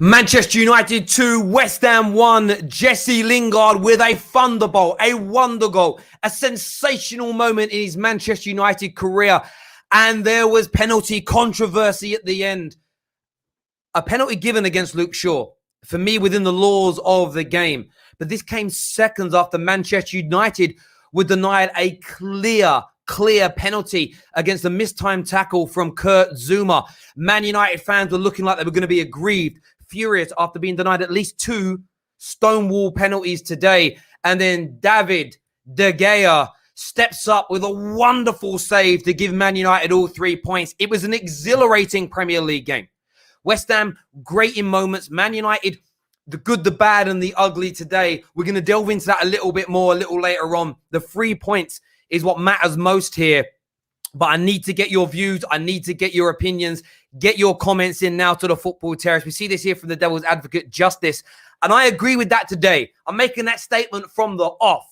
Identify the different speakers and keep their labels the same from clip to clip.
Speaker 1: Manchester United 2, West Ham 1. Jesse Lingard with a thunderbolt, a wonder goal, a sensational moment in his Manchester United career. And there was penalty controversy at the end. A penalty given against Luke Shaw, for me, within the laws of the game. But this came seconds after Manchester United were denied a clear penalty against a mistimed tackle from Kurt Zouma. Man United fans were looking like they were going to be aggrieved, furious after being denied at least 2 stonewall penalties today. And then David De Gea steps up with a wonderful save to give Man United all 3 points. It was an exhilarating Premier League game. West Ham, great in moments. Man United, the good, the bad, and the ugly today. We're going to delve into that a little bit more a little later on. The 3 points is what matters most here. But I need to get your views. I need to get your opinions. Get your comments in now to the Football Terrace. We see this here from the Devil's Advocate, Justice. And I agree with that today. I'm making that statement from the off.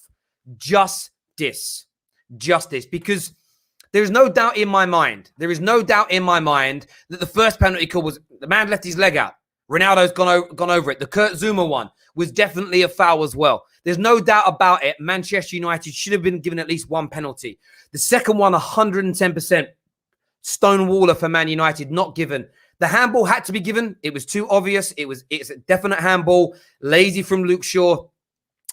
Speaker 1: Justice. Because there is no doubt in my mind. There is no doubt in my mind that the first penalty call was the man left his leg out. Ronaldo's gone over it. The Kurt Zouma one was definitely a foul as well. There's no doubt about it. Manchester United should have been given at least 1 penalty. The second one, 110%. Stonewaller for Man United, not given. The handball had to be given. It was too obvious. It's a definite handball. Lazy from Luke Shaw.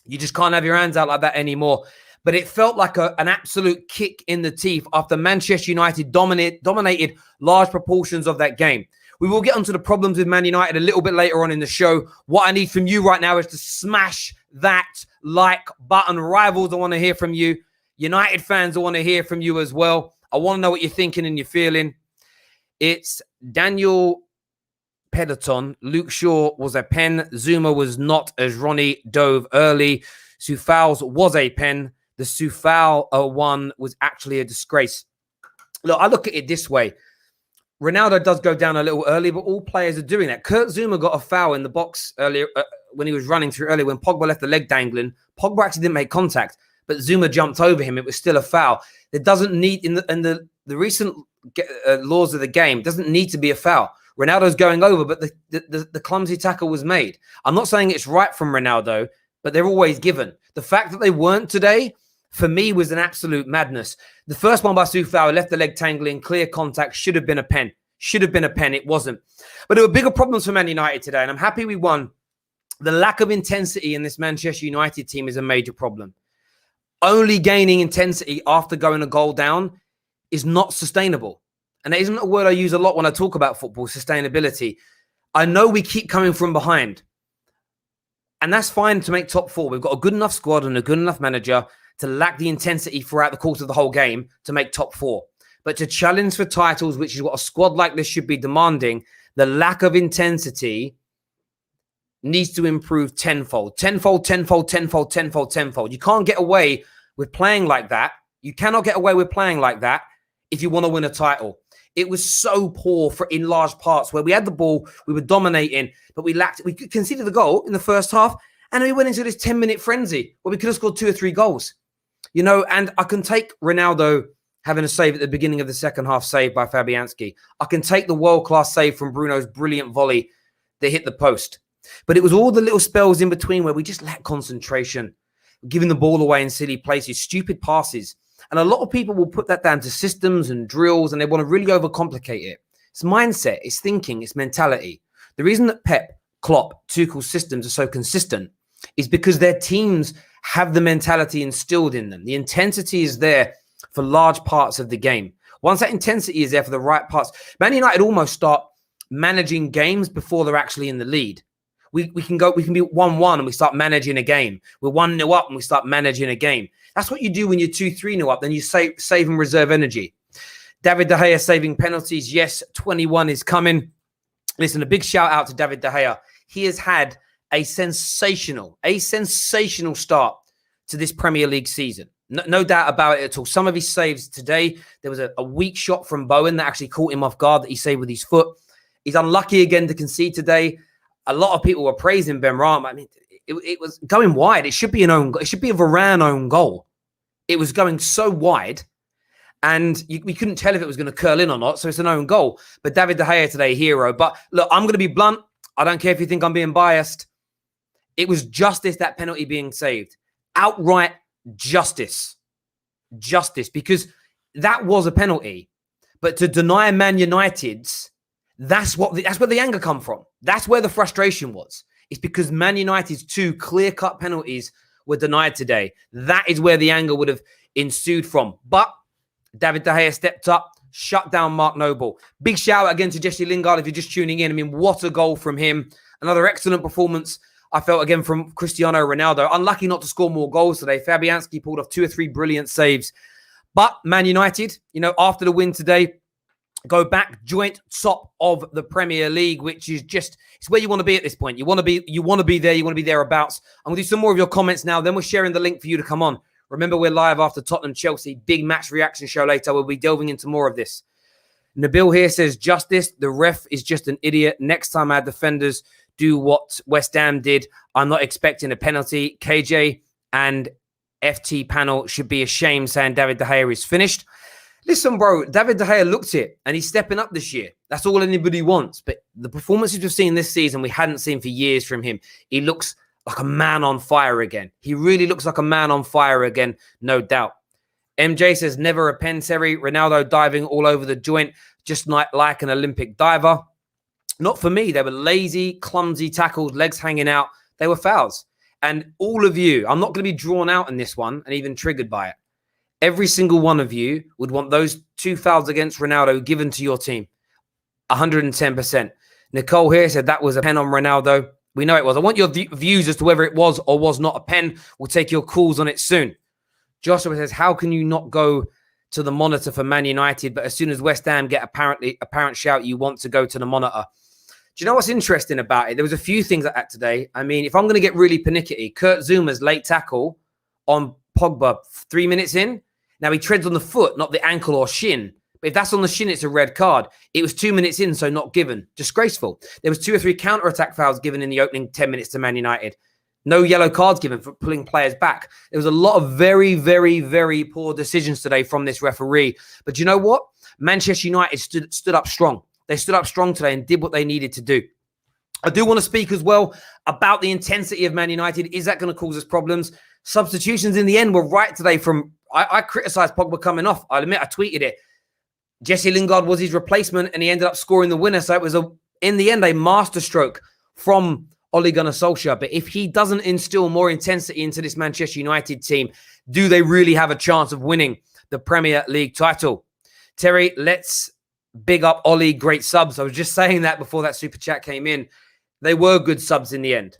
Speaker 1: You just can't have your hands out like that anymore. But it felt like an absolute kick in the teeth after Manchester United dominated large proportions of that game. We will get onto the problems with Man United a little bit later on in the show. What I need from you right now is to smash that like button. Rivals, I want to hear from you. United fans, I want to hear from you as well. I want to know what you're thinking and you're feeling. It's Daniel Peloton. Luke Shaw was a pen. Zouma was not, as Ronnie dove early. Soufal's was a pen. The Soufal one was actually a disgrace. Look, I look at it this way. Ronaldo does go down a little early, but all players are doing that. Kurt Zouma got a foul in the box earlier when he was running through earlier when Pogba left the leg dangling. Pogba actually didn't make contact, but Zouma jumped over him. It was still a foul. It doesn't need, in the recent laws of the game, doesn't need to be a foul. Ronaldo's going over, but the clumsy tackle was made. I'm not saying it's right from Ronaldo, but they're always given. The fact that they weren't today, for me, was an absolute madness. The first one by Soufal, left the leg tangling, clear contact, should have been a pen. Should have been a pen. It wasn't. But there were bigger problems for Man United today, and I'm happy we won. The lack of intensity in this Manchester United team is a major problem. Only gaining intensity after going a goal down is not sustainable. And that isn't a word I use a lot when I talk about football, sustainability. I know we keep coming from behind. And that's fine to make top 4. We've got a good enough squad and a good enough manager to lack the intensity throughout the course of the whole game to make top 4. But to challenge for titles, which is what a squad like this should be demanding, the lack of intensity needs to improve tenfold. Tenfold. You can't get away with playing like that. You cannot get away with playing like that if you want to win a title. It was so poor in large parts where we had the ball, we were dominating, but we conceded the goal in the first half, and we went into this 10-minute frenzy where we could have scored 2 or 3 goals. You know, and I can take Ronaldo having a save at the beginning of the second half, saved by Fabianski. I can take the world-class save from Bruno's brilliant volley that hit the post. But it was all the little spells in between where we just lacked concentration, giving the ball away in silly places, stupid passes. And a lot of people will put that down to systems and drills, and they want to really overcomplicate it. It's mindset, it's thinking, it's mentality. The reason that Pep, Klopp, Tuchel's systems are so consistent is because their teams have the mentality instilled in them. The intensity is there for large parts of the game. Once that intensity is there for the right parts, Man United almost start managing games before they're actually in the lead. We can be 1-1 and we start managing a game. We're 1-0 up and we start managing a game. That's what you do when you're 2-3-0 up. Then you save and reserve energy. David De Gea saving penalties. Yes, 21 is coming. Listen, a big shout out to David De Gea. He has had a sensational start to this Premier League season. No doubt about it at all. Some of his saves today, there was a weak shot from Bowen that actually caught him off guard that he saved with his foot. He's unlucky again to concede today. A lot of people were praising Benrahma. I mean, it was going wide. It should be an own. It should be a Varane own goal. It was going so wide, and we couldn't tell if it was going to curl in or not. So it's an own goal. But David De Gea today, hero. But look, I'm going to be blunt. I don't care if you think I'm being biased. It was justice, that penalty being saved. Outright justice. Justice, because that was a penalty. But to deny Man United's, that's where the anger come from. That's where the frustration was. It's because Man United's 2 clear-cut penalties were denied today. That is where the anger would have ensued from. But David De Gea stepped up, shut down Mark Noble. Big shout out again to Jesse Lingard if you're just tuning in. I mean, what a goal from him. Another excellent performance, I felt, again, from Cristiano Ronaldo. Unlucky not to score more goals today. Fabianski pulled off 2 or 3 brilliant saves. But Man United, after the win today, go back joint top of the Premier League, which is just, it's where you want to be at this point. You want to be there. You want to be thereabouts. I'm going to do some more of your comments now. Then we're sharing the link for you to come on. Remember, we're live after Tottenham-Chelsea. Big match reaction show later. We'll be delving into more of this. Nabil here says, justice. The ref is just an idiot. Next time our defenders do what West Ham did, I'm not expecting a penalty. KJ and FT panel should be ashamed, saying David De Gea is finished. Listen, bro, David De Gea looked it, and he's stepping up this year. That's all anybody wants. But the performances we've seen this season, we hadn't seen for years from him. He looks like a man on fire again. He really looks like a man on fire again, no doubt. MJ says, never a pen, Terry. Ronaldo diving all over the joint, just like an Olympic diver. Not for me. They were lazy, clumsy tackles, legs hanging out. They were fouls. And all of you, I'm not going to be drawn out in this one and even triggered by it. Every single one of you would want those 2 fouls against Ronaldo given to your team. 110%. Nicole here said that was a pen on Ronaldo. We know it was. I want your views as to whether it was or was not a pen. We'll take your calls on it soon. Joshua says, how can you not go to the monitor for Man United, but as soon as West Ham get apparent shout, you want to go to the monitor? Do you know what's interesting about it? There was a few things like that today. I mean, if I'm going to get really pernickety, Kurt Zuma's late tackle on Pogba 3 minutes in. Now, he treads on the foot, not the ankle or shin. But if that's on the shin, it's a red card. It was 2 minutes in, so not given. Disgraceful. There was 2 or 3 counter-attack fouls given in the opening 10 minutes to Man United. No yellow cards given for pulling players back. There was a lot of very, very, very poor decisions today from this referee. But you know what? Manchester United stood up strong. They stood up strong today and did what they needed to do. I do want to speak as well about the intensity of Man United. Is that going to cause us problems? Substitutions in the end were right today from... I criticised Pogba coming off. I admit I tweeted it. Jesse Lingard was his replacement and he ended up scoring the winner. So it was, in the end, a masterstroke from Ole Gunnar Solskjaer. But if he doesn't instill more intensity into this Manchester United team, do they really have a chance of winning the Premier League title? Terry, let's big up Ole. Great subs. I was just saying that before that super chat came in. They were good subs in the end.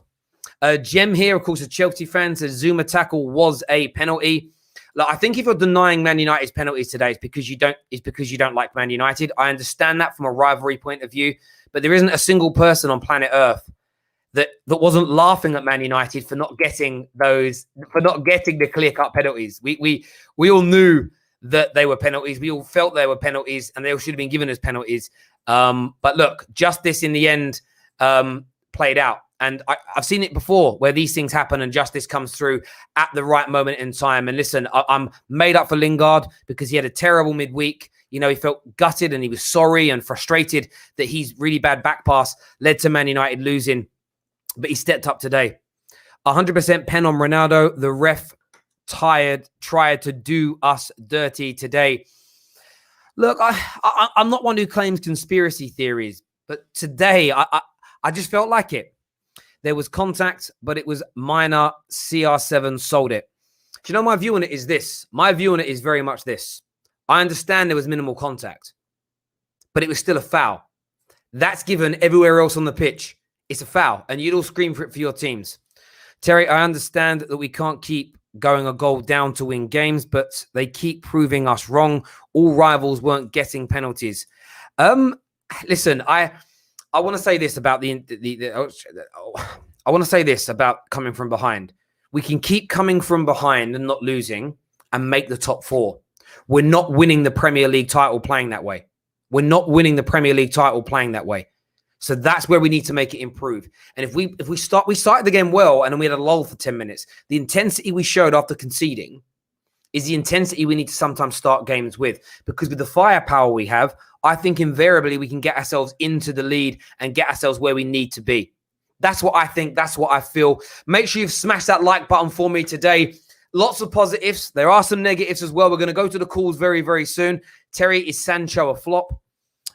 Speaker 1: Jem here, of course, a Chelsea fan, says Zuma tackle was a penalty. Look, I think if you're denying Man United's penalties today, it's because you don't like Man United. I understand that from a rivalry point of view, but there isn't a single person on planet Earth that wasn't laughing at Man United for not getting the clear-cut penalties. We all knew that they were penalties. We all felt they were penalties, and they all should have been given as penalties. But look, justice in the end played out. And I've seen it before where these things happen and justice comes through at the right moment in time. And listen, I'm made up for Lingard because he had a terrible midweek. You know, he felt gutted and he was sorry and frustrated that his really bad back pass led to Man United losing. But he stepped up today. 100% pen on Ronaldo. The ref tried to do us dirty today. Look, I'm not one who claims conspiracy theories, but today I just felt like it. There was contact, but it was minor. CR7 sold it. Do you know my view on it is this? My view on it is very much this. I understand there was minimal contact, but it was still a foul. That's given everywhere else on the pitch. It's a foul, and you'd all scream for it for your teams. Terry, I understand that we can't keep going a goal down to win games, but they keep proving us wrong. All rivals weren't getting penalties. Listen, I want to say this about I want to say this about coming from behind. We can keep coming from behind and not losing and make the top 4. We're not winning the Premier League title playing that way. We're not winning the Premier League title playing that way. So that's where we need to make it improve. And if we started the game well and then we had a lull for 10 minutes, the intensity we showed after conceding is the intensity we need to sometimes start games with. Because with the firepower we have, I think invariably we can get ourselves into the lead and get ourselves where we need to be. That's what I think. That's what I feel. Make sure you've smashed that like button for me today. Lots of positives. There are some negatives as well. We're going to go to the calls very, very soon. Terry, is Sancho a flop?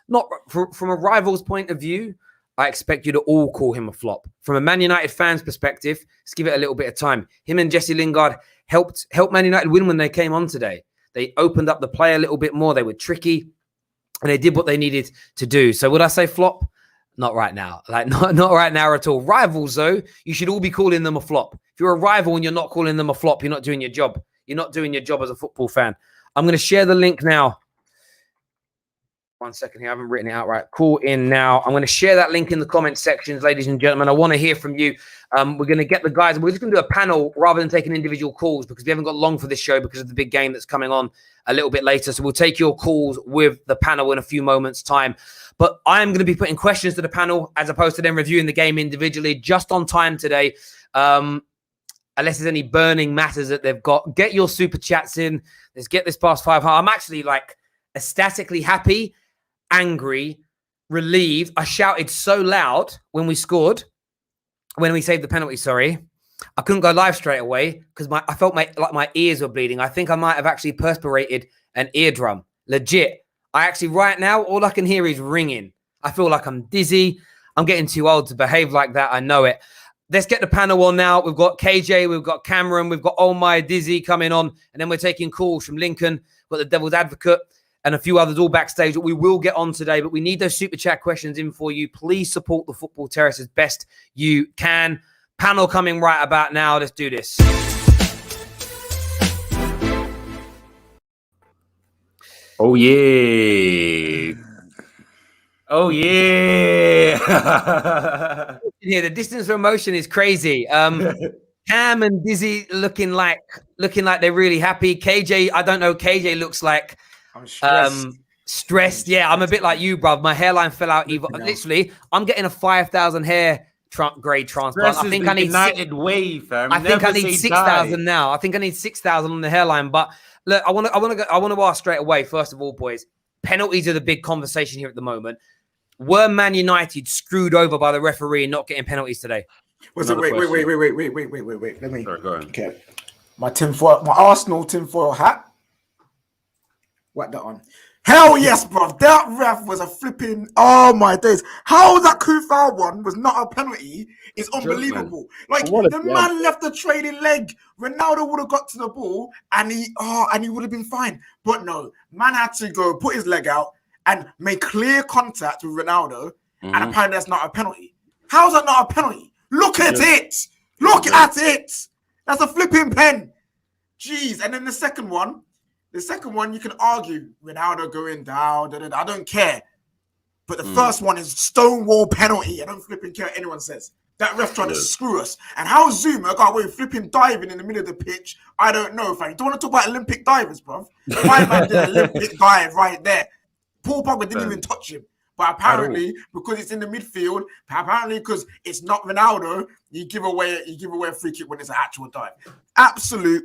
Speaker 1: Not from a rival's point of view. I expect you to all call him a flop. From a Man United fan's perspective, let's give it a little bit of time. Him and Jesse Lingard helped Man United win when they came on today. They opened up the play a little bit more. They were tricky, and they did what they needed to do. So would I say flop? Not right now. Like not right now at all. Rivals, though, you should all be calling them a flop. If you're a rival and you're not calling them a flop, you're not doing your job. You're not doing your job as a football fan. I'm going to share the link now. 1 second here. I haven't written it out right. Call in now. I'm going to share that link in the comment sections, ladies and gentlemen. I want to hear from you. We're going to get the guys. We're just going to do a panel rather than taking individual calls because we haven't got long for this show because of the big game that's coming on a little bit later. So we'll take your calls with the panel in a few moments' time. But I am going to be putting questions to the panel as opposed to them reviewing the game individually, just on time today. Unless there's any burning matters that they've got. Get your super chats in. Let's get this past 5. I'm actually like ecstatically happy, angry, relieved. I shouted so loud when we scored, when we saved the penalty, sorry. I couldn't go live straight away because I felt like my ears were bleeding. I think I might have actually perspirated an eardrum. Legit. I actually, right now, all I can hear is ringing. I feel like I'm dizzy. I'm getting too old to behave like that. I know it. Let's get the panel on now. We've got KJ, we've got Cameron, we've got Oh My Dizzy coming on, and then we're taking calls from Lincoln. We've got the Devil's Advocate and a few others all backstage that we will get on today, but we need those super chat questions in for you. Please support the Football Terrace as best you can. Panel coming right about now. Let's do this.
Speaker 2: Oh, yeah. Oh, yeah.
Speaker 1: Yeah, the distance from emotion is crazy. Cam and Dizzy looking like they're really happy. KJ, I don't know. KJ looks like
Speaker 3: I'm stressed.
Speaker 1: Stressed. Yeah, I'm a bit like you, bruv. My hairline fell out. Literally, I'm getting a 5,000 hair grade transplant. I think I need
Speaker 2: United way, fam.
Speaker 1: I think I need 6,000 now. I think I need 6,000 on the hairline. But look, I want to ask straight away. First of all, boys, penalties are the big conversation here at the moment. Were Man United screwed over by the referee not getting penalties today?
Speaker 3: Wait. Let me.
Speaker 2: Sorry, go on.
Speaker 3: Okay. My Arsenal tinfoil hat. Whack that on. Hell yes, bro. That ref was a flipping. Oh my days. How that Kufal one was not a penalty is unbelievable. Like the man left the trailing leg. Ronaldo would have got to the ball and he would have been fine. But no, man had to go put his leg out and make clear contact with Ronaldo. And apparently that's not a penalty. How's that not a penalty? Look at it. Look at it. That's a flipping pen. Jeez. And then the second one, you can argue Ronaldo going down. I don't care. But the first one is stonewall penalty. I don't flipping care what anyone says. That ref tried to screw us. And how Zuma got away with flipping diving in the middle of the pitch, I don't know, fam. You don't want to talk about Olympic divers, bro. My man did an Olympic dive right there. Paul Pogba didn't even touch him. But apparently, because it's in the midfield, apparently because it's not Ronaldo, you give away a free kick when it's an actual dive. Absolute.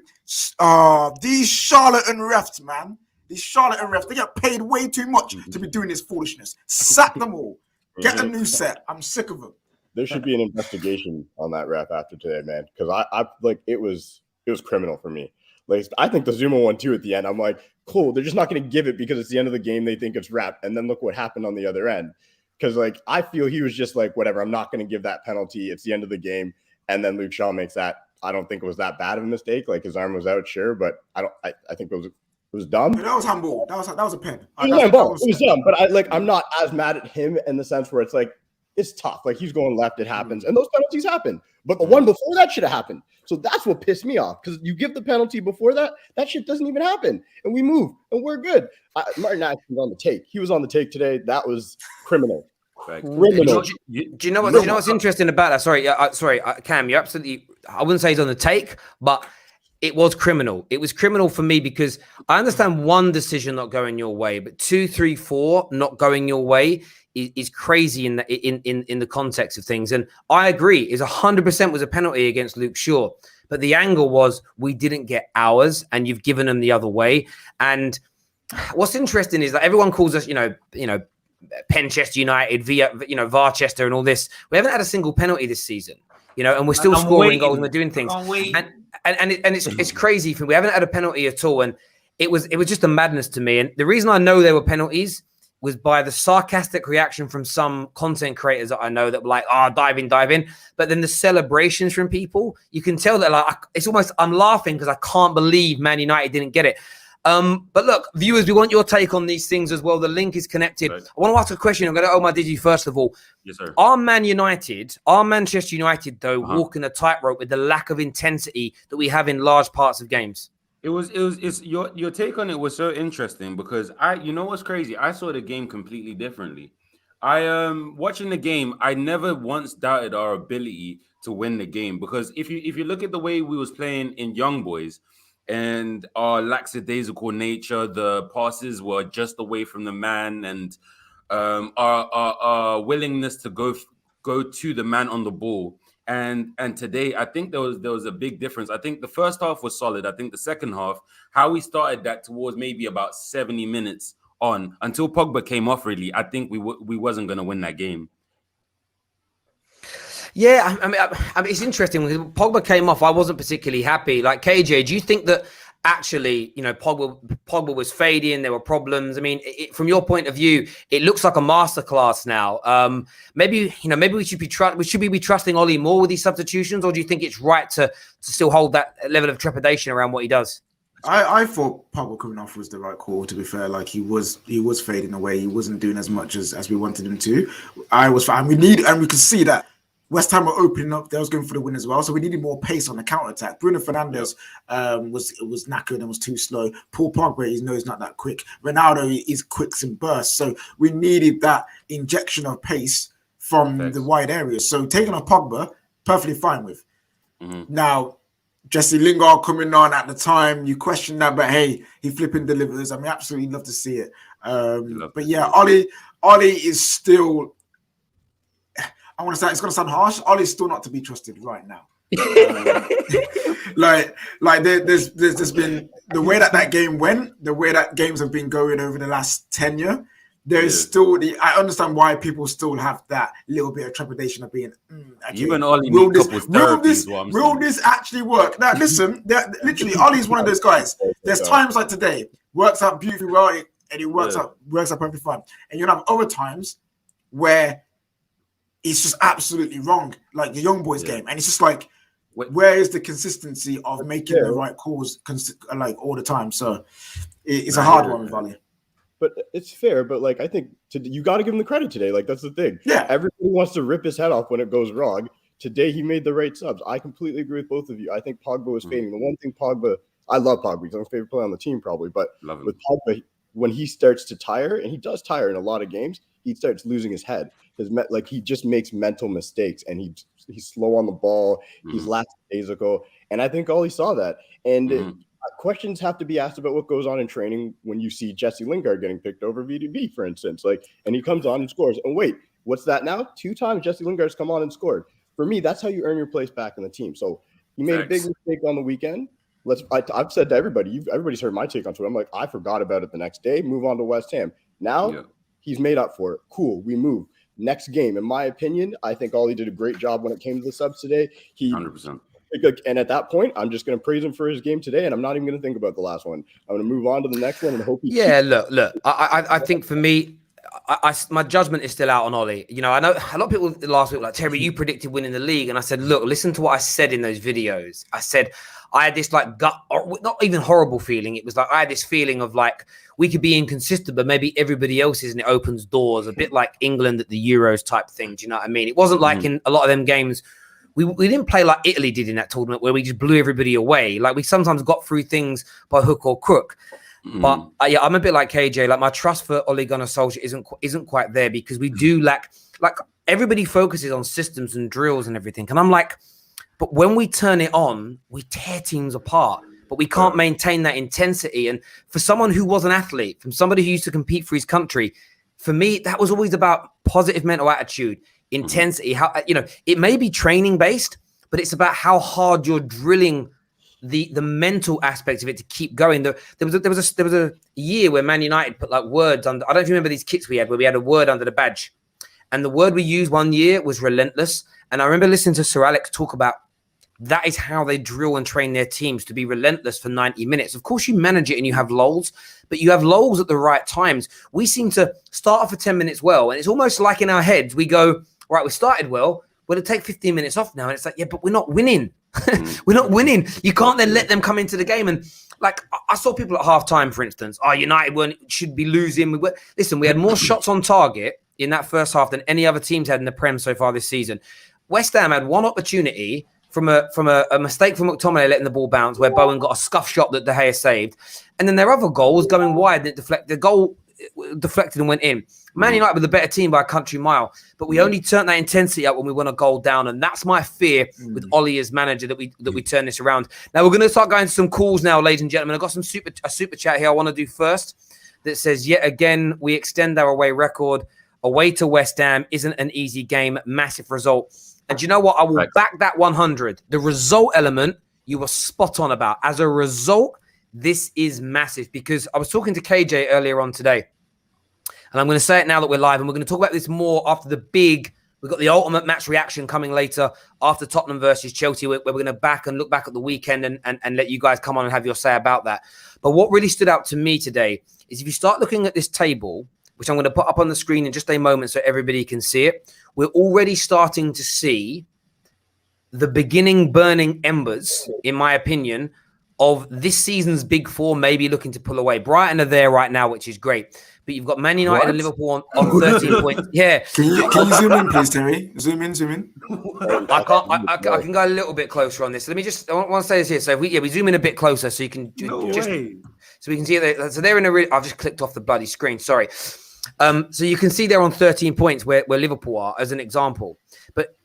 Speaker 3: These charlatan refs, man. These charlatan refs, they get paid way too much to be doing this foolishness. Sack them all. Get a new set. I'm sick of them.
Speaker 4: There should be an investigation on that ref after today, man. Because I like it was criminal for me. Like I think the Zuma one too at the end. I'm like, cool. They're just not going to give it because it's the end of the game. They think it's wrapped, and then look what happened on the other end. Because like I feel he was just like, whatever. I'm not going to give that penalty. It's the end of the game, and then Luke Shaw makes that. I don't think it was that bad of a mistake. Like his arm was out, sure, but I think it was dumb.
Speaker 3: That was handball. That was a pen.
Speaker 4: It was dumb, but I'm not as mad at him in the sense where it's like it's tough. Like he's going left, it happens, and those penalties happen. But the one before that should have happened. So that's what pissed me off because you give the penalty before that shit doesn't even happen, and we move and we're good. Martin Ashton's on the take. He was on the take today. That was criminal. Criminal.
Speaker 1: Do you know what's interesting about that? Sorry, Cam. You're absolutely. I wouldn't say he's on the take, but it was criminal. It was criminal for me because I understand one decision not going your way, but 2, 3, 4 not going your way is crazy in the context of things. And I agree, is 100% was a penalty against Luke Shaw. but the angle was we didn't get ours and you've given them the other way. And what's interesting is that everyone calls us, Penchester United, via, Varchester and all this. We haven't had a single penalty this season, and we're still scoring goals and we're doing things. And it's crazy for me. We haven't had a penalty at all. And it was just a madness to me. And the reason I know there were penalties was by the sarcastic reaction from some content creators that I know that were like, dive in. But then the celebrations from people, you can tell that it's almost, I'm laughing because I can't believe Man United didn't get it. But look, viewers, we want your take on these things as well. The link is connected. Right. I want to ask a question. I'm going to Omar Digi first of all.
Speaker 2: Yes, sir.
Speaker 1: Are Manchester United, though, walking a tightrope with the lack of intensity that we have in large parts of games?
Speaker 2: It's your take on it was so interesting because what's crazy? I saw the game completely differently. Watching the game, I never once doubted our ability to win the game because if you look at the way we was playing in Young Boys and our lackadaisical nature, the passes were just away from the man, and our willingness to go to the man on the ball. And today, I think there was a big difference. I think the first half was solid. I think the second half, how we started that towards maybe about 70 minutes on until Pogba came off. Really, I think we wasn't going to win that game.
Speaker 1: Yeah, I mean, it's interesting. When Pogba came off, I wasn't particularly happy. Like KJ, do you think that actually, Pogba was fading? There were problems. I mean, from your point of view, it looks like a masterclass now. Maybe we should be trusting Ollie more with these substitutions, or do you think it's right to still hold that level of trepidation around what he does?
Speaker 3: I thought Pogba coming off was the right call, to be fair. Like he was fading away. He wasn't doing as much as we wanted him to. And we could see that West Ham were opening up. They was going for the win as well. So we needed more pace on the counter-attack. Bruno Fernandes was knackered and was too slow. Paul Pogba, he's not that quick. Ronaldo is quick and bursts. So we needed that injection of pace from the wide areas. So taking off Pogba, perfectly fine with. Mm-hmm. Now, Jesse Lingard coming on at the time, you question that, but hey, he flipping delivers. I mean, absolutely love to see it. But yeah, Ollie is still... I want to say it's going to sound harsh. Ollie's still not to be trusted right now. There's been the way that game went, the way that games have been going over the last tenure. There's still I understand why people still have that little bit of trepidation of being. Okay,
Speaker 2: even Ollie
Speaker 3: will this actually work? Now listen, literally Ollie's one of those guys. There's times like today works out beautifully well, and it works out perfectly fine. And you'll have other times where it's just absolutely wrong, like the Young Boys game. And it's just like, where is the consistency of making the right calls like all the time? So it's a hard one with Ali.
Speaker 4: But it's fair. But like, I think you got to give him the credit today. Like, that's the thing.
Speaker 3: Yeah.
Speaker 4: Everybody wants to rip his head off when it goes wrong. Today, he made the right subs. I completely agree with both of you. I think Pogba was fading. The one thing I love Pogba. He's my favorite player on the team probably. But with Pogba, when he starts to tire, and he does tire in a lot of games, he starts losing his head. He just makes mental mistakes, and he's slow on the ball. He's lackadaisical, and I think Ollie saw that. And questions have to be asked about what goes on in training when you see Jesse Lingard getting picked over VDB, for instance. And he comes on and scores. And wait, what's that now? 2 times Jesse Lingard's come on and scored. For me, that's how you earn your place back in the team. So he made a big mistake on the weekend. I've said to everybody, everybody's heard my take on Twitter. I'm like, I forgot about it the next day. Move on to West Ham. Now he's made up for it. Cool, we move. Next game, in my opinion, I think Ollie did a great job when it came to the subs today. 100%. And at that point, I'm just going to praise him for his game today, and I'm not even going to think about the last one. I'm going to move on to the next one and hope he.
Speaker 1: Yeah, look. I think for me, my judgment is still out on Ollie. I know a lot of people last week were like, Terry, you predicted winning the league, and I said, look, listen to what I said in those videos. I said I had this like gut, or not even horrible feeling. It was like I had this feeling of like we could be inconsistent, but maybe everybody else is, and it opens doors. A bit like England at the Euros type thing. Do you know what I mean? It wasn't like in a lot of them games. We didn't play like Italy did in that tournament where we just blew everybody away. Like we sometimes got through things by hook or crook. But I'm a bit like KJ. Like my trust for Ole Gunnar Solskjaer isn't quite there because we do lack. Like everybody focuses on systems and drills and everything, and I'm like, but when we turn it on, we tear teams apart. But we can't maintain that intensity. And for someone who was an athlete, from somebody who used to compete for his country, for me that was always about positive mental attitude, intensity. How it may be training based, but it's about how hard you're drilling the mental aspect of it to keep going. There was a year where Man United put like words under. I don't know if you remember these kits we had where we had a word under the badge, and the word we used one year was relentless. And I remember listening to Sir Alex talk about that is how they drill and train their teams, to be relentless for 90 minutes. Of course, you manage it and you have lulls, but you have lulls at the right times. We seem to start off for 10 minutes well, and it's almost like in our heads, we go, right, we started well, we'll take 15 minutes off now. And it's like, yeah, but we're not winning. We're not winning. You can't then let them come into the game. And like, I saw people at halftime, for instance, United should be losing. Listen, we had more shots on target in that first half than any other teams had in the Prem so far this season. West Ham had one opportunity from a mistake from McTominay letting the ball bounce, where Bowen got a scuff shot that De Gea saved. And then their other goal was going wide. The goal deflected and went in. Man United were the better team by a country mile, but we only turned that intensity up when we won a goal down. And that's my fear with Ollie as manager, that we turn this around. Now we're going to start going to some calls now, ladies and gentlemen. I've got a super chat here I want to do first that says, yet again, we extend our away record. Away to West Ham isn't an easy game. Massive result. And you know what? I will back that 100. The result element, you were spot on about. As a result, this is massive, because I was talking to KJ earlier on today, and I'm going to say it now that we're live, and we're going to talk about this more after we've got the ultimate match reaction coming later after Tottenham versus Chelsea, where we're going to look back at the weekend and let you guys come on and have your say about that. But what really stood out to me today is if you start looking at this table, which I'm going to put up on the screen in just a moment so everybody can see it, we're already starting to see the beginning burning embers, in my opinion, of this season's big four maybe looking to pull away. Brighton are there right now, which is great. But you've got Man United and Liverpool on 13 points. Yeah.
Speaker 3: Can you zoom in, please, Terry? Zoom in.
Speaker 1: I can go a little bit closer on this. I want to say this here. So we zoom in a bit closer so you can so we can see it. So they're in I've just clicked off the bloody screen. Sorry. So you can see they're on 13 points where Liverpool are, as an example. But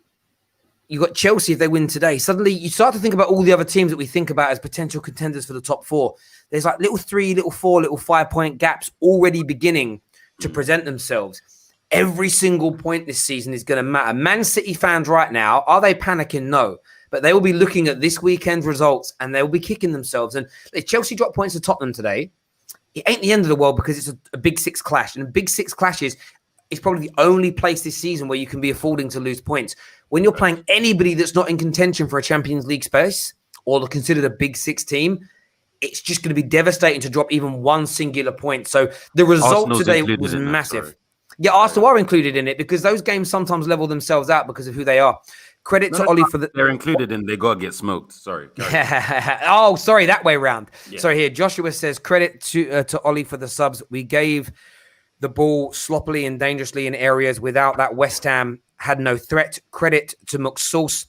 Speaker 1: you got Chelsea, if they win today, suddenly you start to think about all the other teams that we think about as potential contenders for the top four. There's like little 3, little 4, little 5 point gaps already beginning to present themselves. Every single point this season is going to matter. Man City fans right now, are they panicking? No. But they will be looking at this weekend's results and they will be kicking themselves. And if Chelsea drop points to Tottenham today, it ain't the end of the world, because it's a Big Six clash. And Big Six clashes is probably the only place this season where you can be affording to lose points. When you're playing anybody that's not in contention for a Champions League space or considered a Big Six team, it's just going to be devastating to drop even one singular point. So the result today was massive. Yeah, Arsenal are included in it because those games sometimes level themselves out because of who they are. Credit to Ollie for
Speaker 2: they're included in they gotta get smoked. Sorry.
Speaker 1: Oh, sorry, that way round.
Speaker 2: Yeah.
Speaker 1: Sorry, here Joshua says credit to Ollie for the subs. We gave the ball sloppily and dangerously in areas without that. West Ham had no threat. Credit to McSauce,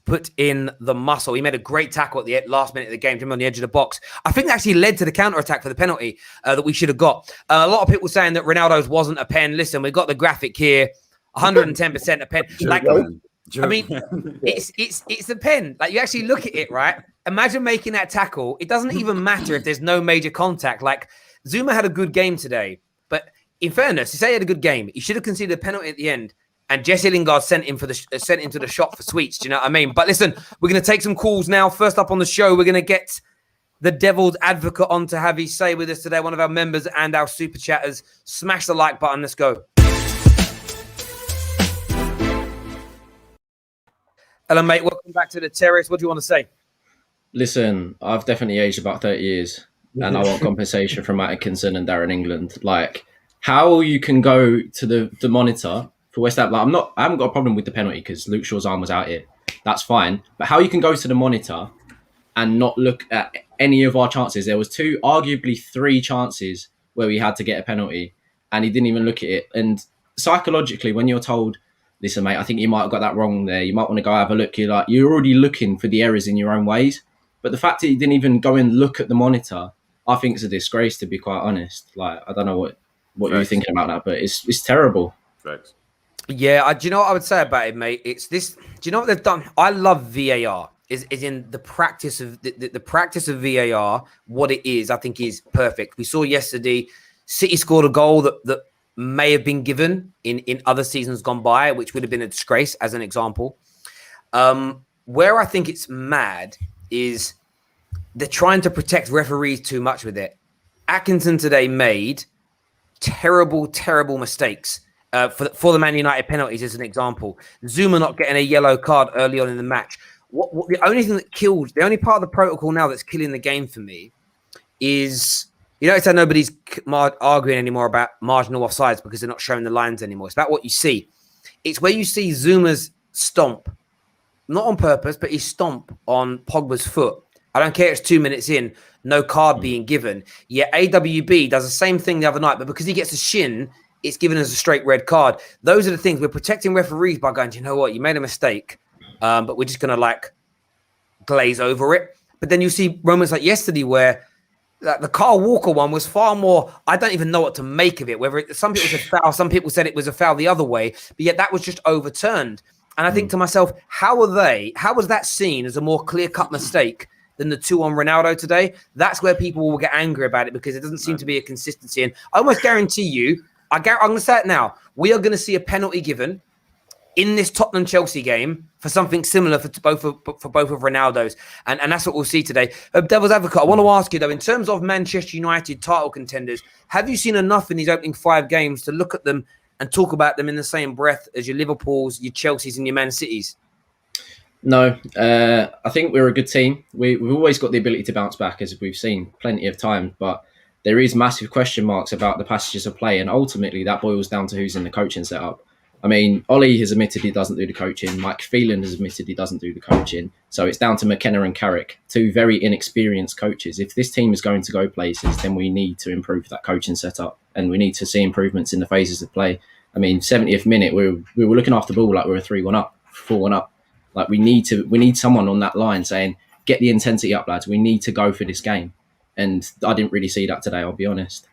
Speaker 1: put in the muscle. He made a great tackle at the last minute of the game, on the edge of the box. I think that actually led to the counter-attack for the penalty that we should have got. A lot of people saying that Ronaldo's wasn't a pen. Listen, we've got the graphic here, 110% a pen. Like, I mean, it's a pen. Like, you actually look at it, right? Imagine making that tackle. It doesn't even matter if there's no major contact. Like, Zuma had a good game today, but in fairness, he said he had a good game. He should have conceded a penalty at the end. And Jesse Lingard sent him to the shop for sweets. Do you know what I mean? But listen, we're going to take some calls now. First up on the show, we're going to get the devil's advocate on to have his say with us today. One of our members and our super chatters. Smash the like button. Let's go. Hello, mate. Welcome back to the terrace. What do you want to say?
Speaker 5: Listen, I've definitely aged about 30 years, and I want compensation from Matt Atkinson and Darren England. Like, how you can go to the monitor for West Ham, like I haven't got a problem with the penalty because Luke Shaw's arm was out here. That's fine. But how you can go to the monitor and not look at any of our chances? There was arguably three chances where we had to get a penalty and he didn't even look at it. And psychologically, when you're told, listen, mate, I think you might have got that wrong there. You might want to go have a look. You're already looking for the errors in your own ways. But the fact that he didn't even go and look at the monitor, I think it's a disgrace, to be quite honest. Like, I don't know what you're thinking about that, but it's terrible.
Speaker 2: Thanks.
Speaker 1: Yeah, do you know what I would say about it, mate? It's this. Do you know what they've done? I love VAR. Is in the practice of the practice of VAR. What it is, I think, is perfect. We saw yesterday, City scored a goal that may have been given in other seasons gone by, which would have been a disgrace, as an example. where I think it's mad is they're trying to protect referees too much with it. Atkinson today made terrible, terrible mistakes for the Man United penalties as an example. Zuma not getting a yellow card early on in the match. What the only thing that kills, the only part of the protocol now that's killing the game for me is, you notice how nobody's arguing anymore about marginal offsides because they're not showing the lines anymore. It's about what you see. It's where you see Zuma's stomp, not on purpose, but his stomp on Pogba's foot. I don't care, it's 2 minutes in, no card being given. Yet AWB does the same thing the other night, but because he gets a shin, it's given as a straight red card. Those are the things. We're protecting referees by going, you know what, you made a mistake, but we're just going to like glaze over it. But then you see moments like yesterday where the Kyle Walker one was far more, I don't even know what to make of it. Whether some people said foul, some people said it was a foul the other way, but yet that was just overturned. And I think to myself, how was that seen as a more clear-cut mistake than the two on Ronaldo today? That's where people will get angry about it because it doesn't seem to be a consistency. And I almost guarantee you, I'm going to say it now, we are going to see a penalty given in this Tottenham-Chelsea game for something similar for both of Ronaldo's. And that's what we'll see today. Devil's Advocate, I want to ask you, though, in terms of Manchester United title contenders, have you seen enough in these opening 5 games to look at them and talk about them in the same breath as your Liverpools, your Chelseas and your Man Cities?
Speaker 5: No, I think we're a good team. We've always got the ability to bounce back, as we've seen plenty of times, but there is massive question marks about the passages of play, and ultimately that boils down to who's in the coaching setup. I mean, Ollie has admitted he doesn't do the coaching. Mike Phelan has admitted he doesn't do the coaching. So it's down to McKenna and Carrick, 2 very inexperienced coaches. If this team is going to go places, then we need to improve that coaching setup, and we need to see improvements in the phases of play. I mean, 70th minute, we were looking after the ball like we were 3-1 up, 4-1 up. Like we need someone on that line saying, get the intensity up, lads. We need to go for this game. And I didn't really see that today, I'll be honest.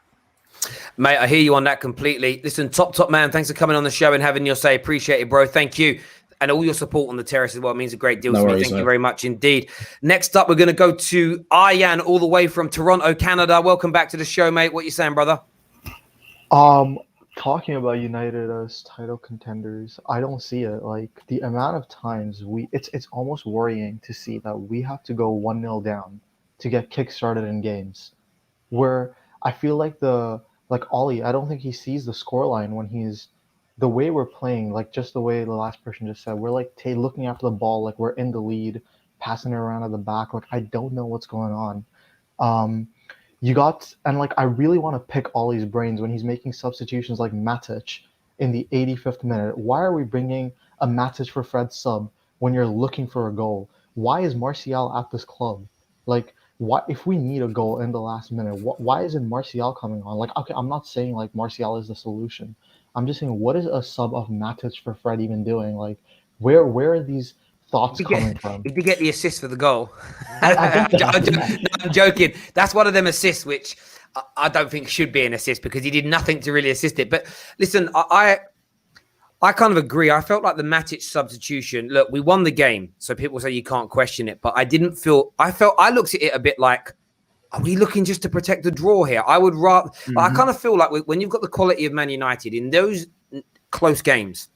Speaker 1: Mate, I hear you on that completely. Listen, top man, thanks for coming on the show and having your say. Appreciate it, bro. Thank you. And all your support on the terrace as well. It means a great deal to me. Thank you very much indeed. Next up, we're going to go to Aryan all the way from Toronto, Canada. Welcome back to the show, mate. What are you saying, brother?
Speaker 6: Talking about United as title contenders, I don't see it. Like the amount of times it's almost worrying to see that we have to go 1-0 down to get kick-started in games. Where I feel like Ollie, I don't think he sees the scoreline when the way we're playing, like just the way the last person just said, we're like looking after the ball, like we're in the lead, passing it around at the back. Like I don't know what's going on. I really want to pick Ollie's brains when he's making substitutions like Matic in the 85th minute. Why are we bringing a Matic for Fred sub when you're looking for a goal? Why is Martial at this club? Like, why, if we need a goal in the last minute, why isn't Martial coming on? Like, okay, I'm not saying like Martial is the solution. I'm just saying, what is a sub of Matic for Fred even doing? Like, where are these thoughts coming from?
Speaker 1: He did get the assist for the goal. I'm joking. That's one of them assists which I don't think should be an assist because he did nothing to really assist it. But listen, I kind of agree. I felt like the Matic substitution, look, we won the game, so people say you can't question it, but I looked at it a bit like, are we looking just to protect the draw here? I would rather, I kind of feel like when you've got the quality of Man United in those close games,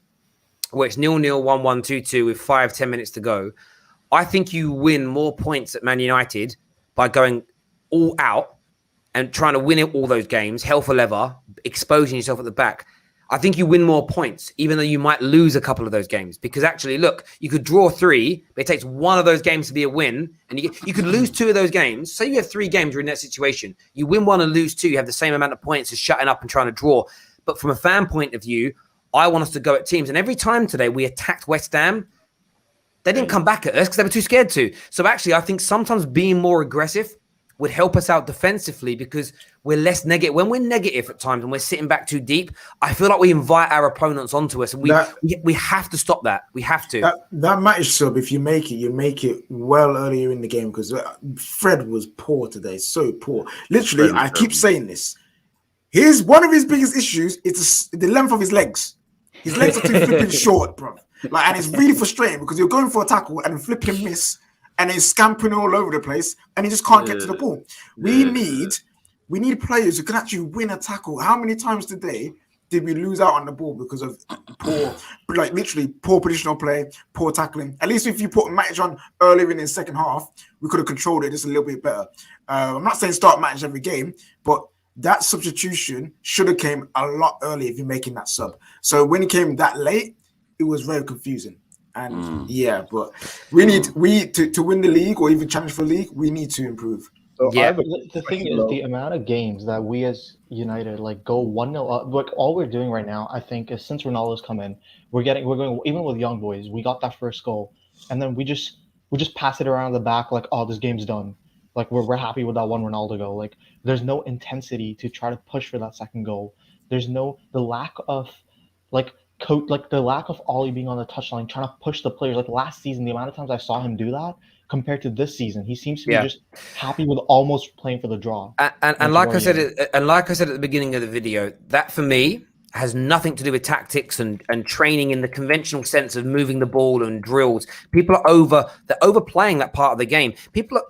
Speaker 1: where it's 0-0, 1-1, 2-2 with 5-10 minutes to go, I think you win more points at Man United by going all out and trying to win all those games, hell for leather, exposing yourself at the back. I think you win more points, even though you might lose a couple of those games. Because actually, look, you could draw 3, but it takes one of those games to be a win. And you could lose 2 of those games. Say you have 3 games, you're in that situation. You win 1 and lose 2, you have the same amount of points as shutting up and trying to draw. But from a fan point of view, I want us to go at teams. And every time today we attacked West Ham, they didn't come back at us because they were too scared to. So actually, I think sometimes being more aggressive would help us out defensively because we're less negative. When we're negative at times and we're sitting back too deep, I feel like we invite our opponents onto us. And we have to stop that. We have to.
Speaker 3: That Matic sub, if you make it well earlier in the game because Fred was poor today. So poor. Literally, I keep saying this. One of his biggest issues is the length of his legs. His legs are too flipping short, bro. Like, and it's really frustrating because you're going for a tackle and flipping miss, and he's scampering all over the place, and he just can't get to the ball. We need players who can actually win a tackle. How many times today did we lose out on the ball because of literally poor positional play, poor tackling? At least if you put Matic on earlier in the second half, we could have controlled it just a little bit better. I'm not saying start Matic every game, but that substitution should have came a lot earlier if you're making that sub. So when it came that late, it was very confusing. And but we to win the league or even challenge for the league, we need to improve.
Speaker 4: So
Speaker 1: Yeah.
Speaker 6: The thing is, the amount of games that we as United go 1-0 up, like all we're doing right now, I think, is since Ronaldo's come in, we're going even with young boys. We got that first goal, and then we just pass it around the back like, oh, this game's done. Like we're happy with that one Ronaldo goal. Like there's no intensity to try to push for that second goal. There's the lack of the lack of Ollie being on the touchline trying to push the players. Like last season, the amount of times I saw him do that. Compared to this season, he seems to be just happy with almost playing for the draw.
Speaker 1: And like I said, at the beginning of the video, that for me has nothing to do with tactics and training in the conventional sense of moving the ball and drills. People are they're overplaying that part of the game. People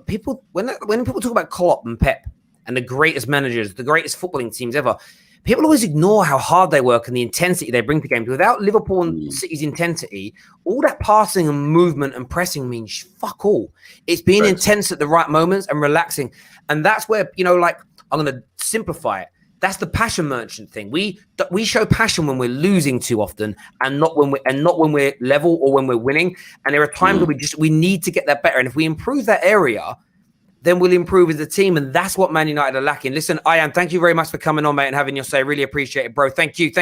Speaker 1: when people talk about Klopp and Pep and the greatest managers, the greatest footballing teams ever, people always ignore how hard they work and the intensity they bring to games. Without Liverpool and City's intensity, all that passing and movement and pressing means fuck all. It's being intense at the right moments and relaxing. And that's where, I'm going to simplify it. That's the passion merchant thing. We show passion when we're losing too often and not when we're level or when we're winning. And there are times where we need to get that better. And if we improve that area, then we'll improve as a team. And that's what Man United are lacking. Listen, Ian, thank you very much for coming on, mate, and having your say. Really appreciate it, bro. Thank you.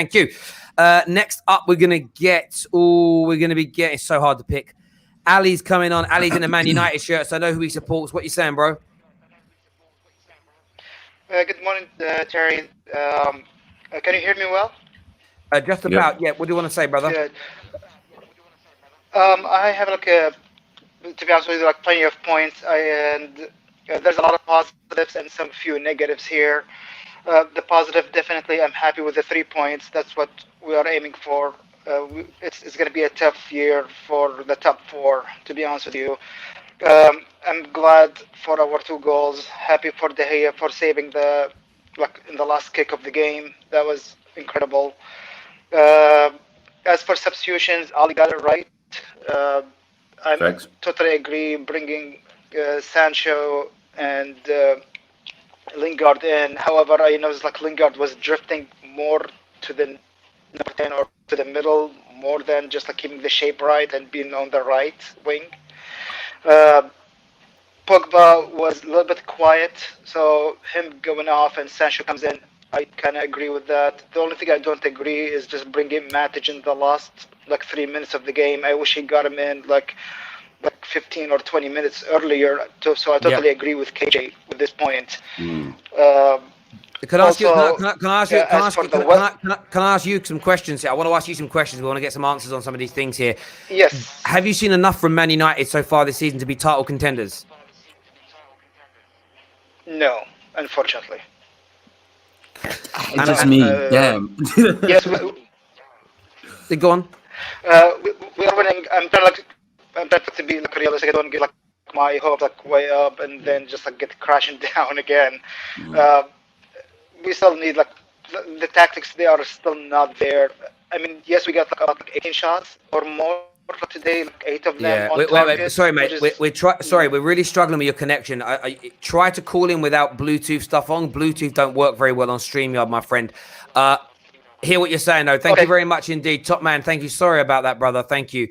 Speaker 1: Next up, we're going to get, it's so hard to pick. Ali's coming on. Ali's in a Man United shirt, so I know who he supports. What you saying, bro?
Speaker 7: Good morning, Terry. Can you hear me well?
Speaker 1: Just about, yeah. What do you want to say, brother?
Speaker 7: Good. I have to be honest with you, plenty of points, and there's a lot of positives and some few negatives here. The positive, definitely, I'm happy with the 3 points. That's what we are aiming for. It's going to be a tough year for the top 4, to be honest with you. I'm glad for our 2 goals. Happy for De Gea for saving in the last kick of the game. That was incredible. As for substitutions, Ali got it right. I totally agree bringing Sancho and Lingard in. However, I noticed Lingard was drifting more to the number 10 or to the middle more than just keeping the shape right and being on the right wing. Pogba was a little bit quiet, so him going off and Sancho comes in, I kind of agree with that. The only thing I don't agree is just bringing Matic in the last 3 minutes of the game. I wish he got him in 15 or 20 minutes earlier. So I totally agree with KJ with this point.
Speaker 1: Can I ask you some questions here? I want to ask you some questions. We want to get some answers on some of these things here.
Speaker 7: Yes.
Speaker 1: Have you seen enough from Man United so far this season to be title contenders?
Speaker 7: No, unfortunately.
Speaker 8: It's just me. Damn.
Speaker 7: Yes.
Speaker 1: Go on.
Speaker 7: We are winning. I'm trying to be realistic. I don't get my hopes way up and then just get crashing down again. We still need the tactics. They are still not there. I mean, yes, we got about 18 shots or more for today. 8 of them. On
Speaker 1: wait. Sorry, mate. We're really struggling with your connection. I try to call in without Bluetooth stuff on. Bluetooth don't work very well on StreamYard, my friend. Hear what you're saying, though. Thank you very much indeed. Top man, thank you. Sorry about that, brother. Thank you.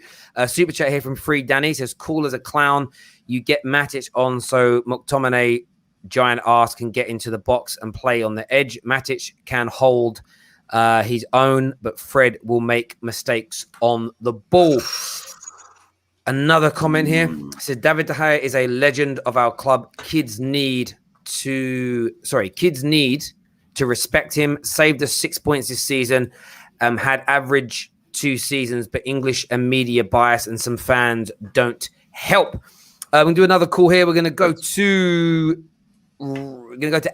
Speaker 1: Super chat here from Free Danny says, cool as a clown. You get Matic on so McTominay, giant ass, can get into the box and play on the edge. Matic can hold his own, but Fred will make mistakes on the ball. Another comment here. Said David De Gea is a legend of our club. Kids need to respect him. Saved us 6 points this season. Had average 2 seasons, but English and media bias and some fans don't help. We're gonna do another call here. We're gonna go to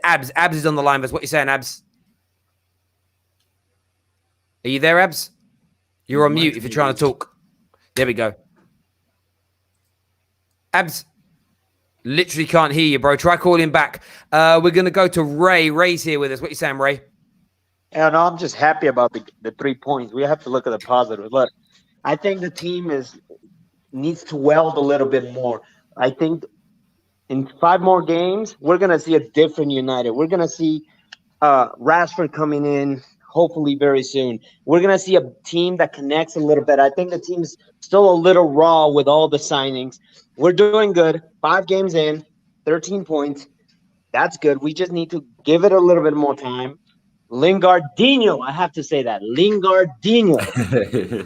Speaker 1: Abs. Abs is on the line. But what you saying, Abs? Are you there, Abs? You're on mute if you're trying to talk. There we go. Abs, literally can't hear you, bro. Try calling back. We're going to go to Ray. Ray's here with us. What you saying, Ray?
Speaker 8: And I'm just happy about the 3 points. We have to look at the positive. Look, I think the team needs to weld a little bit more. I think in 5 more games, we're gonna see a different United. We're gonna see Rashford coming in, hopefully very soon. We're gonna see a team that connects a little bit. I think the team's still a little raw with all the signings. We're doing good. 5 games in, 13 points. That's good. We just need to give it a little bit more time. Lingardinho, I have to say that. Lingardinho.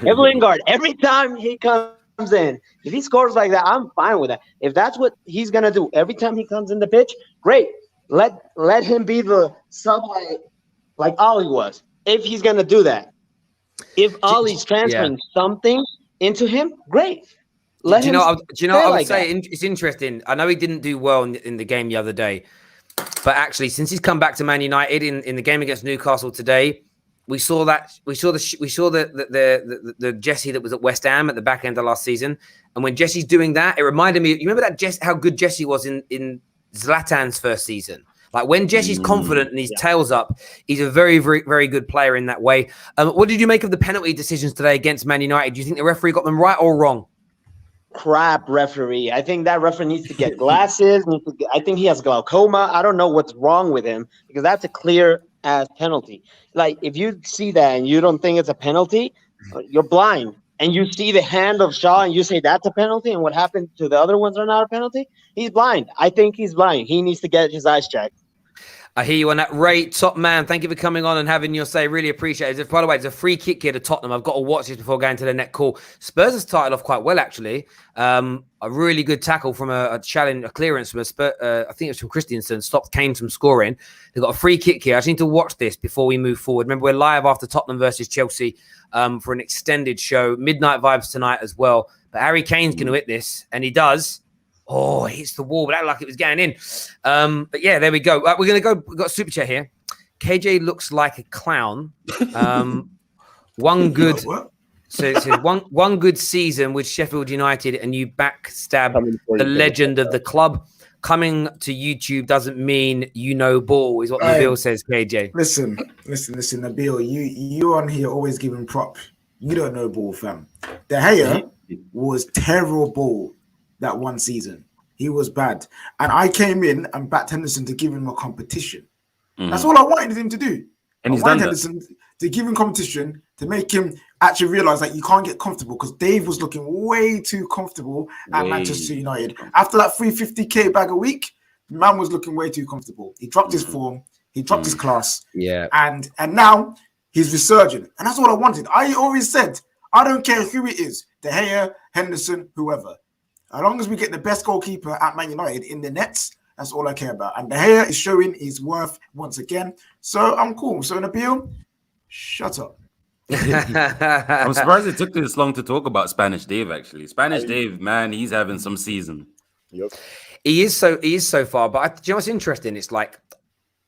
Speaker 8: If Lingard, every time he comes in, if he scores like that, I'm fine with that. If that's what he's gonna do every time he comes in the pitch, great. Let him be the sub like Ollie was. If he's gonna do that, if Ollie's transferring something into him, great.
Speaker 1: Do you know what I would say? It's interesting. I know he didn't do well in the game the other day, but actually, since he's come back to Man United in the game against Newcastle today, we saw the Jesse that was at West Ham at the back end of last season. And when Jesse's doing that, it reminded me. You remember that how good Jesse was in Zlatan's first season. Like when Jesse's confident and his tail's up, he's a very, very, very good player in that way. What did you make of the penalty decisions today against Man United? Do you think the referee got them right or wrong?
Speaker 8: Crap referee. I think that referee needs to get glasses. I think he has glaucoma. I don't know what's wrong with him because that's a clear ass penalty. Like if you see that and you don't think it's a penalty, you're blind. And you see the hand of Shaw and you say that's a penalty, and what happened to the other ones are not a penalty. He's blind. I think he's blind. He needs to get his eyes checked.
Speaker 1: I hear you on that. Ray, top man, thank you for coming on and having your say. Really appreciate it. By the way, it's a free kick here to Tottenham. I've got to watch this before going to the net call. Spurs has started off quite well, actually. A really good tackle from a challenge, a clearance from I think it was from Christensen, stopped Kane from scoring. They've got a free kick here. I just need to watch this before we move forward. Remember, we're live after Tottenham versus Chelsea for an extended show. Midnight vibes tonight as well. But Harry Kane's going to hit this, and he does. Oh, it hits the wall, but that like it was going in. But yeah, there we go. We're going to go. We've got a super chat here. KJ looks like a clown. One good so it says one good season with Sheffield United and you backstab the legend of the club. Coming to YouTube doesn't mean you know ball, is what Nabil says, KJ.
Speaker 3: Listen, Nabil, you on here always giving prop. You don't know ball, fam. De Gea was terrible that one season. He was bad. And I came in and backed Henderson to give him a competition. That's all I wanted him to do.
Speaker 2: And
Speaker 3: I wanted Henderson to give him competition, to make him actually realize that you can't get comfortable, because Dave was looking way too comfortable at Manchester United. After that 350k bag a week, man was looking way too comfortable. He dropped his form, he dropped his class. Yeah. And now he's resurging. And that's all I wanted. I always said, I don't care who it is, De Gea, Henderson, whoever. As long as we get the best goalkeeper at Man United in the nets, that's all I care about. And De Gea is showing his worth once again. So I'm cool. So Nabil, shut up.
Speaker 2: I'm surprised it took this long to talk about Spanish Dave, actually. Spanish Dave, man, he's having some season.
Speaker 4: Yep.
Speaker 1: He is so far. But do you know what's interesting? It's like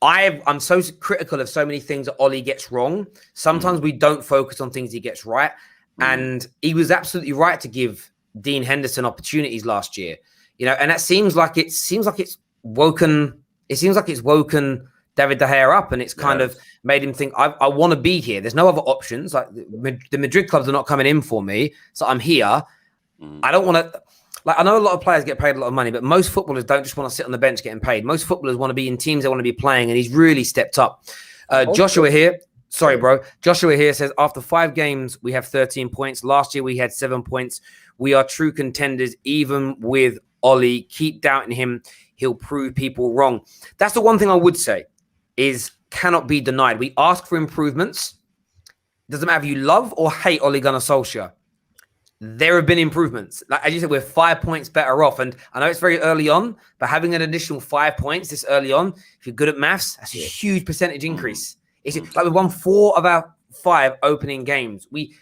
Speaker 1: I'm so critical of so many things that Ollie gets wrong. Sometimes we don't focus on things he gets right. And he was absolutely right to give Dean Henderson opportunities last year, and that seems like it's woken David De Gea up, and it's kind of made him think, I want to be here. There's no other options. Like the Madrid clubs are not coming in for me, so I'm here. I don't want to. Like I know a lot of players get paid a lot of money, but most footballers don't just want to sit on the bench getting paid. Most footballers want to be in teams they want to be playing, and he's really stepped up. Joshua here. Sorry, bro. Joshua here says, after 5 games, we have 13 points. Last year, we had 7 points. We are true contenders, even with Ollie. Keep doubting him. He'll prove people wrong. That's the one thing I would say is cannot be denied. We ask for improvements. Doesn't matter if you love or hate Ole Gunnar Solskjaer. There have been improvements. Like as you said, we're 5 points better off. And I know it's very early on, but having an additional 5 points this early on, if you're good at maths, that's a huge percentage increase. It's like we've won 4 of our 5 opening games. We've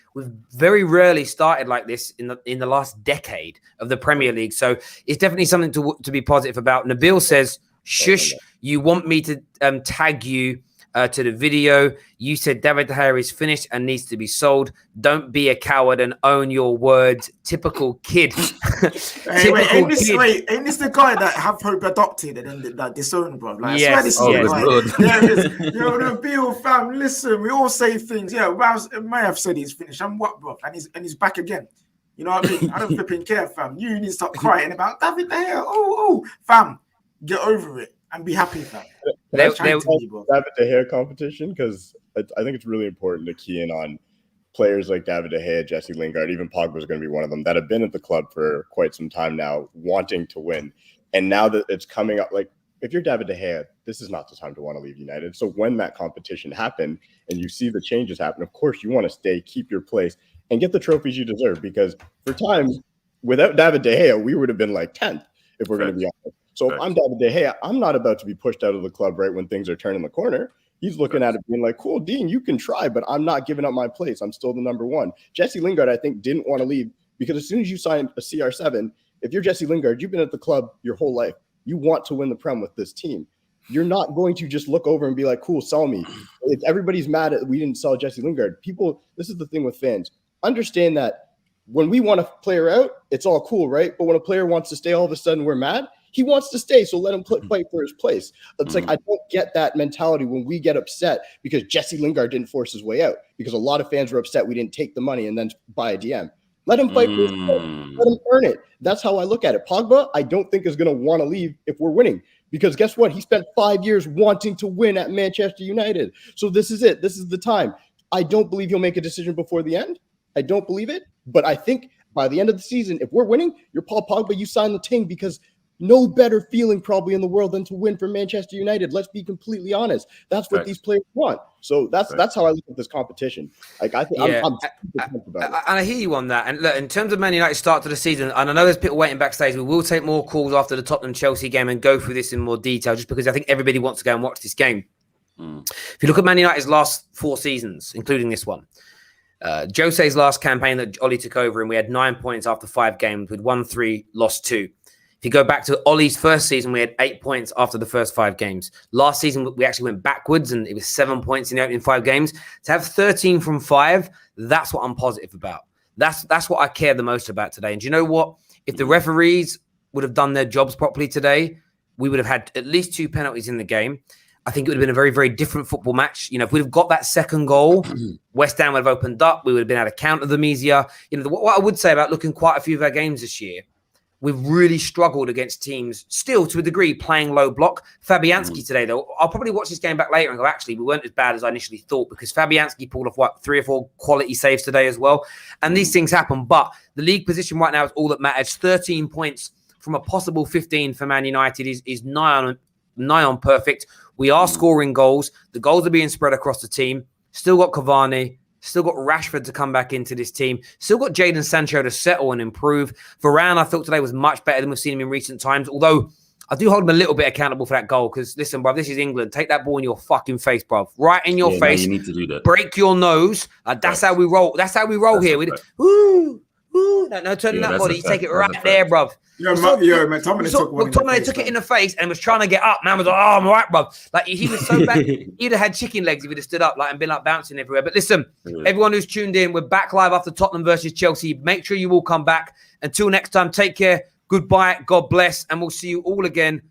Speaker 1: very rarely started like this in the last decade of the Premier League. So it's definitely something to be positive about. Nabil says, Shush, you want me to tag you to the video. You said David De Gea is finished and needs to be sold. Don't be a coward and own your words. Typical kid.
Speaker 3: Ain't this the guy that have hope adopted and then that disowned, bro? Like,
Speaker 1: yes,
Speaker 3: I swear this is
Speaker 1: yes.
Speaker 3: There it is. Yo, the Beal fam, listen, we all say things. Yeah, Rouse may have said he's finished. I'm what, bro? And he's back again. You know what I mean? I don't flipping care, fam. You need to stop crying about David De Gea. Oh, fam, get over it and be happy, fam.
Speaker 4: David De Gea competition, because I think it's really important to key in on players like David De Gea, Jesse Lingard, even Pogba is going to be one of them, that have been at the club for quite some time now, wanting to win. And now that it's coming up, like, if you're David De Gea, this is not the time to want to leave United. So when that competition happened and you see the changes happen, of course you want to stay, keep your place, and get the trophies you deserve. Because for times, without David De Gea, we would have been like 10th, if we're going to be honest. So if I'm David De Gea, I'm not about to be pushed out of the club right when things are turning the corner. He's looking at it being like, cool, Dean, you can try, but I'm not giving up my place. I'm still the number one. Jesse Lingard, I think, didn't want to leave because as soon as you sign a CR7, if you're Jesse Lingard, you've been at the club your whole life. You want to win the Prem with this team. You're not going to just look over and be like, cool, sell me. If everybody's mad at we didn't sell Jesse Lingard, people, this is the thing with fans. Understand that when we want a player out, it's all cool, right? But when a player wants to stay, all of a sudden we're mad. He wants to stay, so let him fight for his place. It's like I don't get that mentality when we get upset because Jesse Lingard didn't force his way out, because a lot of fans were upset we didn't take the money and then buy a DM. Let him fight for his place. Let him earn it. That's how I look at it. Pogba, I don't think is going to want to leave if we're winning, because guess what? He spent 5 years wanting to win at Manchester United. So this is it. This is the time. I don't believe he'll make a decision before the end. I don't believe it. But I think by the end of the season, if we're winning, you're Paul Pogba, you sign the team, because no better feeling probably in the world than to win for Manchester United. Let's be completely honest. That's what these players want. So that's how I look at this competition. Like I think I'm about it.
Speaker 1: And I hear you on that. And look, in terms of Man United start to the season, and I know there's people waiting backstage, we will take more calls after the Tottenham-Chelsea game and go through this in more detail, just because I think everybody wants to go and watch this game. If you look at Man United's last 4 seasons, including this one, Jose's last campaign that Ollie took over, and we had 9 points after 5 games. We'd won 3, lost 2. If you go back to Ollie's first season, we had 8 points after the first 5 games. Last season, we actually went backwards, and it was 7 points in the opening 5 games. To have 13 from 5, that's what I'm positive about. That's what I care the most about today. And do you know what? If the referees would have done their jobs properly today, we would have had at least 2 penalties in the game. I think it would have been a very, very different football match. You know, if we'd have got that second goal, West Ham would have opened up. We would have been able to counter them easier. You know, what I would say about looking quite a few of our games this year, we've really struggled against teams, still to a degree, playing low block. Fabianski today, though, I'll probably watch this game back later and go, actually, we weren't as bad as I initially thought, because Fabianski pulled off, 3 or 4 quality saves today as well. And these things happen. But the league position right now is all that matters. 13 points from a possible 15 for Man United is nigh on perfect. We are scoring goals. The goals are being spread across the team. Still got Cavani. Still got Rashford to come back into this team. Still got Jadon Sancho to settle and improve. Varane, I thought today was much better than we've seen him in recent times. Although I do hold him a little bit accountable for that goal. Because listen, bruv, this is England. Take that ball in your fucking face, bruv. Right in your face.
Speaker 2: No, you need to do that.
Speaker 1: Break your nose. That's how we roll. That's how we roll here. Woo. No, turning that body. You take it right there, bruv.
Speaker 3: Man,
Speaker 1: McTominay took it in the face and was trying to get up. Man was like, oh, I'm all right, bruv. Like, he was so bad. He'd have had chicken legs if he'd have stood up and been like bouncing everywhere. But listen, everyone who's tuned in, we're back live after Tottenham versus Chelsea. Make sure you all come back. Until next time, take care. Goodbye. God bless. And we'll see you all again